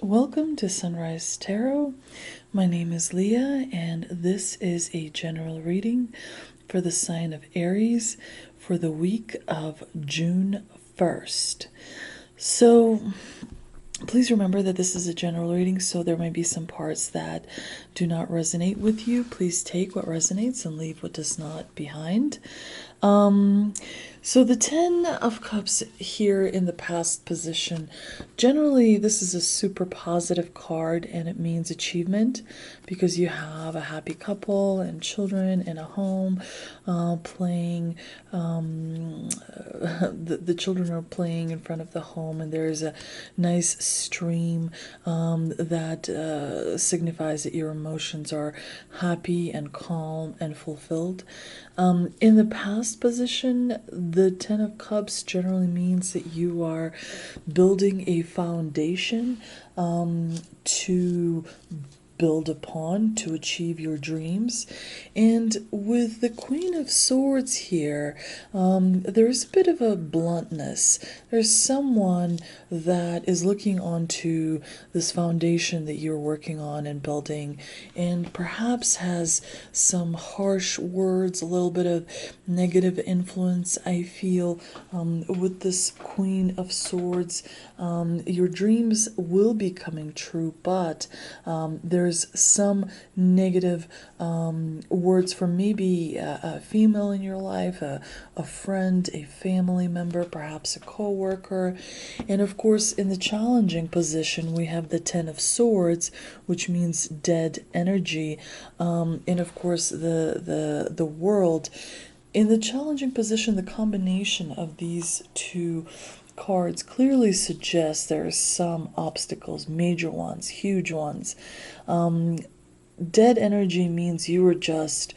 Welcome to Sunrise Tarot. My name is Leah, and this is a general reading for the sign of Aries for the week of June 1st. So, please remember that this is a general reading, so there might be some parts that do not resonate with you. Please take what resonates and leave what does not behind. So the Ten of Cups here in the past position, generally this is a super positive card and it means achievement because you have a happy couple and children in a home playing. The children are playing in front of the home and there's a nice stream that signifies that your emotions are happy and calm and fulfilled. In the past position, the Ten of Cups generally means that you are building a foundation to build upon to achieve your dreams. And with the Queen of Swords here, there's a bit of a bluntness. There's someone that is looking onto this foundation that you're working on and building and perhaps has some harsh words, a little bit of negative influence. I feel with this Queen of Swords, your dreams will be coming true, but there's some negative words from maybe a female in your life, a friend, a family member, perhaps a co-worker. And of course, in the challenging position, we have the Ten of Swords, which means dead energy. And of course, the world. In the challenging position, the combination of these two cards clearly suggests there are some obstacles, major ones, huge ones. Dead energy means you were just,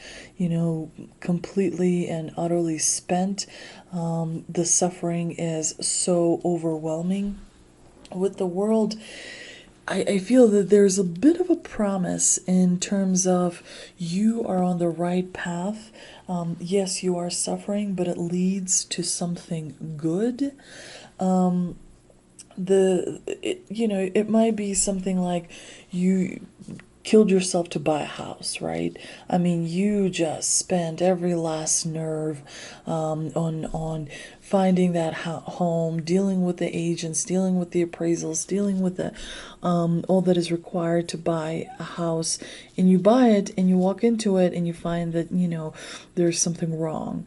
completely and utterly spent. The suffering is so overwhelming. With the world, I feel that there's a bit of a promise in terms of you are on the right path. Yes, you are suffering, but it leads to something good. It might be something like you killed yourself to buy a house, right? I mean, you just spent every last nerve on finding that home, dealing with the agents, dealing with the appraisals, dealing with the all that is required to buy a house, and you buy it and you walk into it and you find that there's something wrong.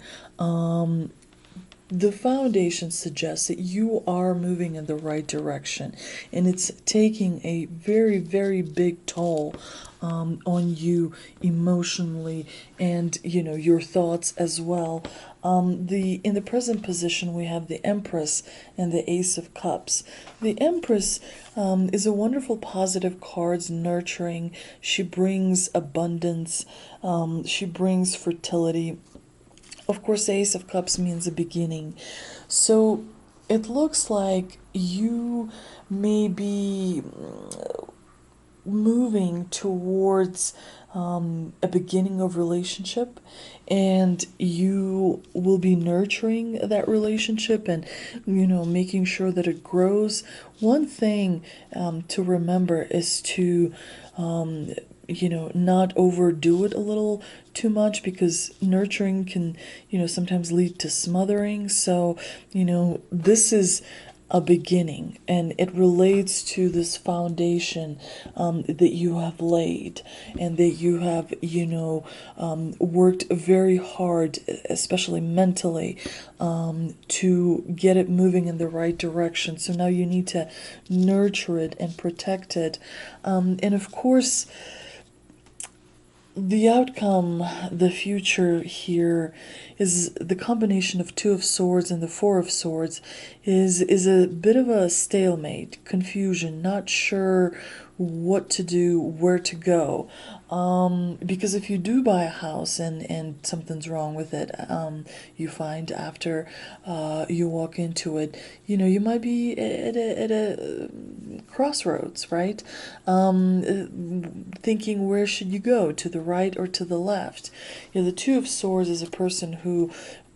The foundation suggests that you are moving in the right direction, and it's taking a very, very big toll on you emotionally and your thoughts as well. In the present position, we have the Empress and the Ace of Cups. The Empress is a wonderful positive card, nurturing. She brings abundance. She brings fertility. Of course, the Ace of Cups means a beginning. So it looks like you may be moving towards a beginning of relationship, and you will be nurturing that relationship and making sure that it grows. One thing to remember is to not overdo it a little too much, because nurturing can, sometimes lead to smothering. So, this is a beginning, and it relates to this foundation that you have laid and that you have, worked very hard, especially mentally, to get it moving in the right direction. So now you need to nurture it and protect it. And of course, the outcome, the future here, is the combination of Two of Swords and the Four of Swords is a bit of a stalemate, confusion, not sure what to do, where to go. Because if you do buy a house and something's wrong with it, you find after you walk into it, you might be at a crossroads, right? Thinking, where should you go, to the right or to the left? The Two of Swords is a person who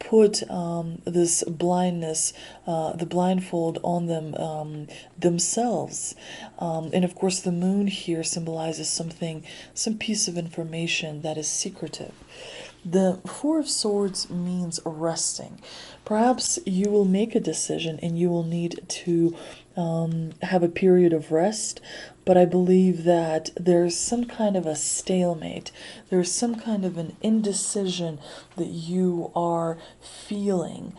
put this blindness, the blindfold on them themselves. And of course, the moon here symbolizes something, some piece of information that is secretive. The Four of Swords means resting. Perhaps you will make a decision and you will need to have a period of rest, but I believe that there's some kind of a stalemate. There's some kind of an indecision that you are feeling.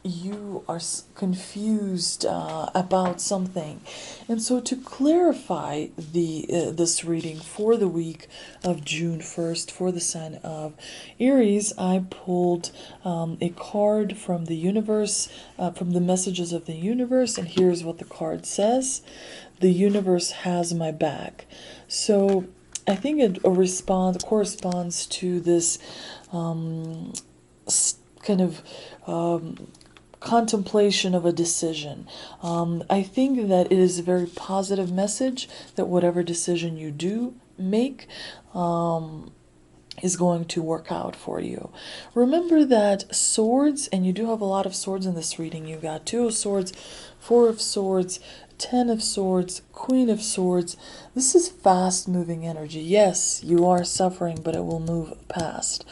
You are confused about something, and so to clarify this reading for the week of June 1st for the sign of Aries, I pulled a card from the universe, from the messages of the universe, and here's what the card says: the universe has my back. So I think it corresponds to this kind of contemplation of a decision. I think that it is a very positive message that whatever decision you do make is going to work out for you. Remember that swords, and you do have a lot of swords in this reading. You got Two of Swords, Four of Swords, Ten of Swords, Queen of Swords. This is fast-moving energy. Yes, you are suffering, but it will move past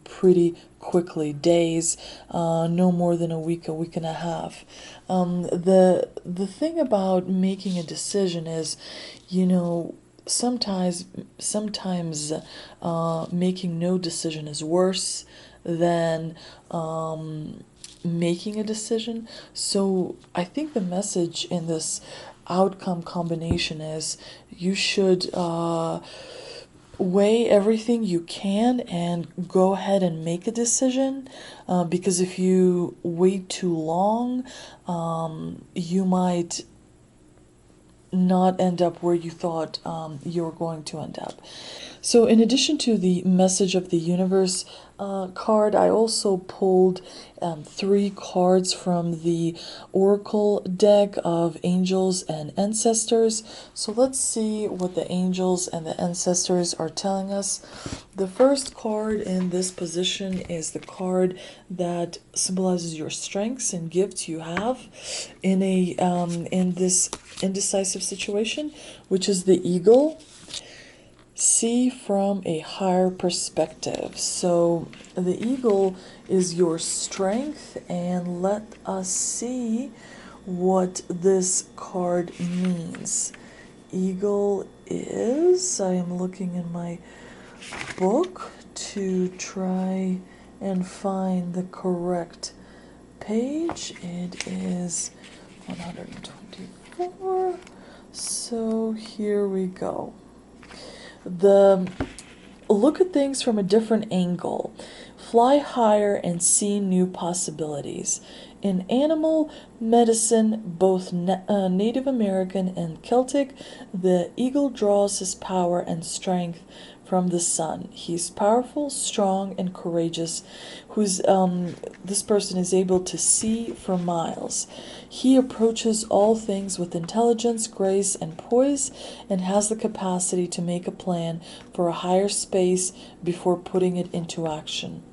pretty quickly. Days, no more than a week and a half. The thing about making a decision is, sometimes making no decision is worse than making a decision. So I think the message in this outcome combination is you should weigh everything you can and go ahead and make a decision, because if you wait too long, you might not end up where you thought you were going to end up. So in addition to the message of the universe card, I also pulled 3 cards from the oracle deck of angels and ancestors. So let's see what the angels and the ancestors are telling us. The first card in this position is the card that symbolizes your strengths and gifts you have in this indecisive situation, which is the eagle. See from a higher perspective. So the eagle is your strength, and let us see what this card means. Eagle is, I am looking in my book to try and find the correct page. It is 124. So here we go. Look at things from a different angle. Fly higher and see new possibilities. In animal medicine, both Native American and Celtic, the eagle draws his power and strength from the sun. He's powerful, strong, and courageous. This person is able to see for miles. He approaches all things with intelligence, grace, and poise, and has the capacity to make a plan for a higher space before putting it into action.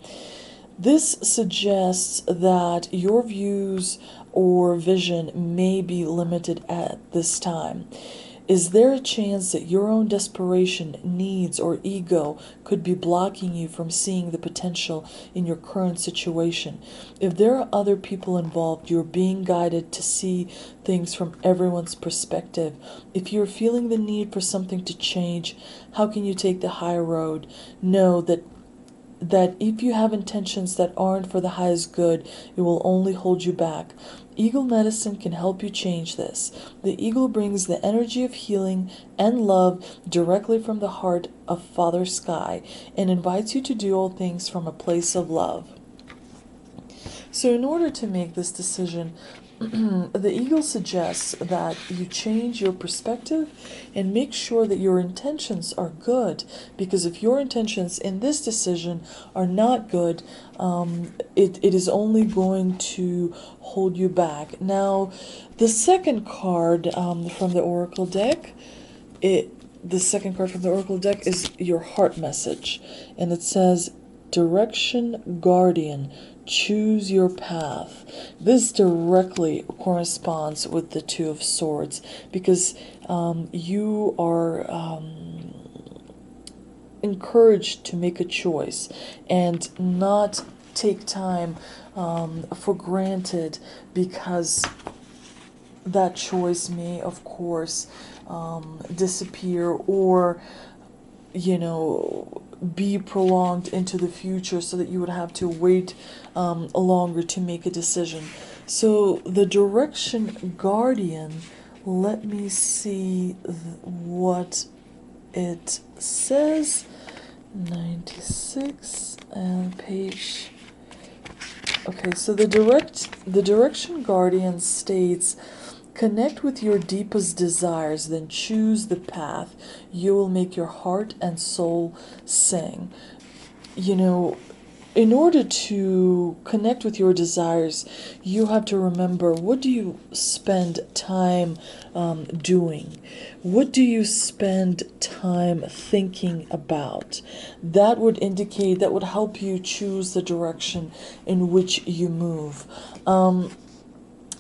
This suggests that your views or vision may be limited at this time. Is there a chance that your own desperation, needs, or ego could be blocking you from seeing the potential in your current situation? If there are other people involved, you're being guided to see things from everyone's perspective. If you're feeling the need for something to change, how can you take the higher road? Know that if you have intentions that aren't for the highest good, it will only hold you back. Eagle medicine can help you change this. The eagle brings the energy of healing and love directly from the heart of Father Sky and invites you to do all things from a place of love. So in order to make this decision, the eagle suggests that you change your perspective and make sure that your intentions are good, because if your intentions in this decision are not good, it is only going to hold you back. Now, the second card from the oracle deck, is your heart message, and it says, Direction Guardian, choose your path. This directly corresponds with the Two of Swords, because you are encouraged to make a choice and not take time for granted, because that choice may, of course, disappear, or be prolonged into the future, so that you would have to wait longer to make a decision. So the Direction Guardian, let me see what it says. 96 and page. Okay, so the Direction Guardian states, connect with your deepest desires, then choose the path. You will make your heart and soul sing. In order to connect with your desires, you have to remember, what do you spend time doing? What do you spend time thinking about? That would indicate, that would help you choose the direction in which you move.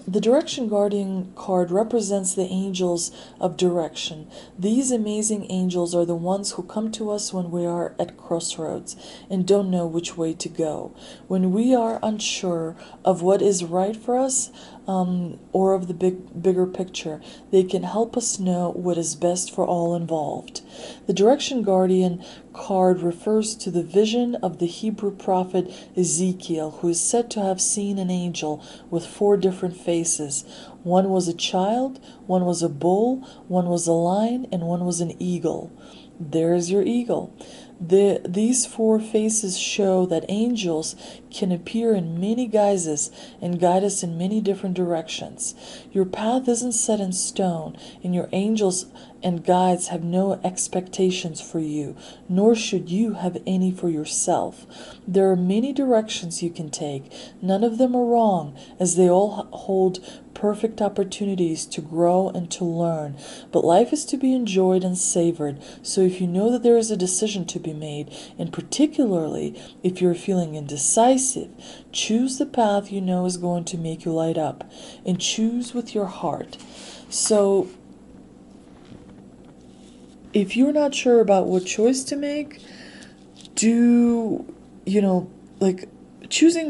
The Direction Guardian card represents the angels of direction. These amazing angels are the ones who come to us when we are at crossroads and don't know which way to go. When we are unsure of what is right for us, or of the bigger picture, they can help us know what is best for all involved. The Direction Guardian card refers to the vision of the Hebrew prophet Ezekiel, who is said to have seen an angel with 4 different faces. One was a child, one was a bull, one was a lion, and one was an eagle. There's your eagle. These 4 faces show that angels can appear in many guises and guide us in many different directions. Your path isn't set in stone, and your angels and guides have no expectations for you, nor should you have any for yourself. There are many directions you can take. None of them are wrong, as they all hold perfect opportunities to grow and to learn. But life is to be enjoyed and savored, so if you know that there is a decision to be made, and particularly if you're feeling indecisive, choose the path you know is going to make you light up, and choose with your heart. So if you're not sure about what choice to make, choosing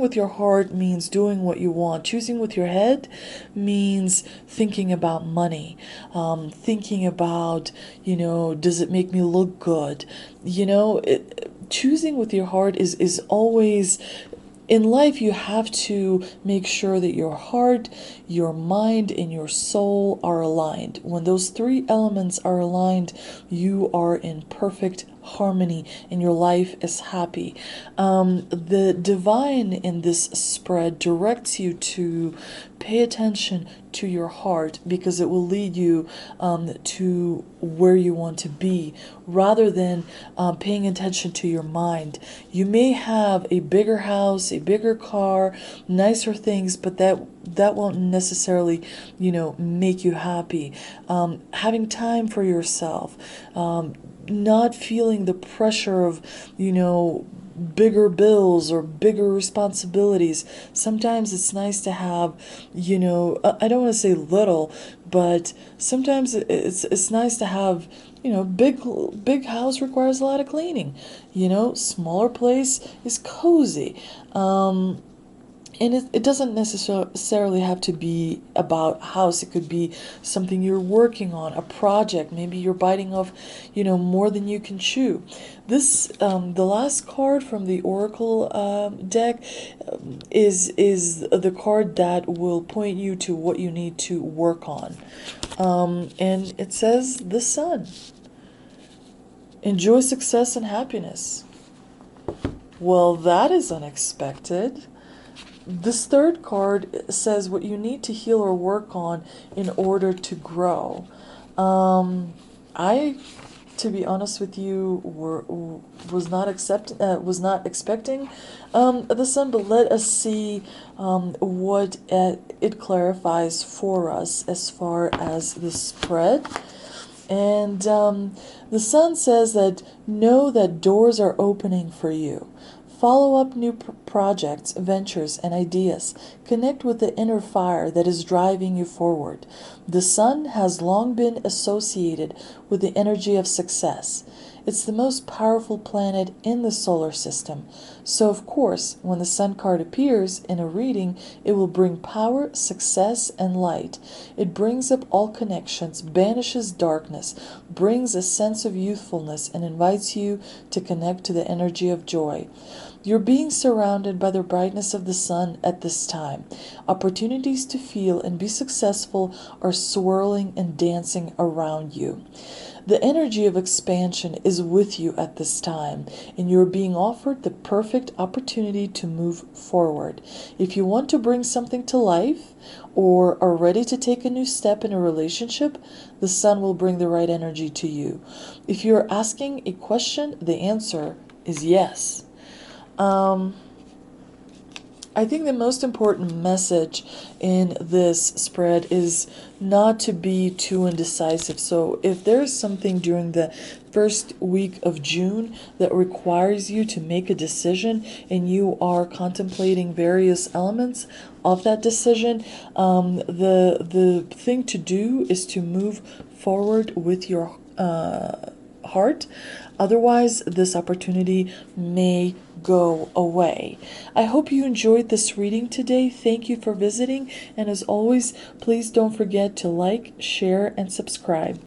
with your heart means doing what you want. Choosing with your head means thinking about money, thinking about, does it make me look good? Choosing with your heart is always, in life, you have to make sure that your heart, your mind, and your soul are aligned. When those 3 elements are aligned, you are in perfect harmony and your life is happy. The divine in this spread directs you to pay attention to your heart, because it will lead you to where you want to be, rather than paying attention to your mind. You may have a bigger house, a bigger car, nicer things, but that won't necessarily, make you happy. Having time for yourself, not feeling the pressure of, bigger bills or bigger responsibilities. Sometimes it's nice to have, I don't want to say little, but sometimes it's nice to have, big house requires a lot of cleaning. Smaller place is cozy. And it doesn't necessarily have to be about a house. It could be something you're working on, a project. Maybe you're biting off, more than you can chew. This, the last card from the Oracle deck is the card that will point you to what you need to work on. And it says the Sun. Enjoy success and happiness. Well, that is unexpected. This 3rd card says what you need to heal or work on in order to grow. I, to be honest with you, was not expecting the Sun, but let us see what it clarifies for us as far as the spread. And the Sun says that know that doors are opening for you. Follow up new projects, ventures, and ideas. Connect with the inner fire that is driving you forward. The sun has long been associated with the energy of success. It's the most powerful planet in the solar system. So, of course, when the sun card appears in a reading, it will bring power, success, and light. It brings up all connections, banishes darkness, brings a sense of youthfulness, and invites you to connect to the energy of joy. You're being surrounded by the brightness of the sun at this time. Opportunities to feel and be successful are swirling and dancing around you. The energy of expansion is with you at this time, and you're being offered the perfect opportunity to move forward. If you want to bring something to life or are ready to take a new step in a relationship, the sun will bring the right energy to you. If you're asking a question, the answer is yes. I think the most important message in this spread is not to be too indecisive. So if there's something during the first week of June that requires you to make a decision and you are contemplating various elements of that decision, the thing to do is to move forward with your heart. Otherwise, this opportunity may go away. I hope you enjoyed this reading today. Thank you for visiting. And as always, please don't forget to like, share, and subscribe.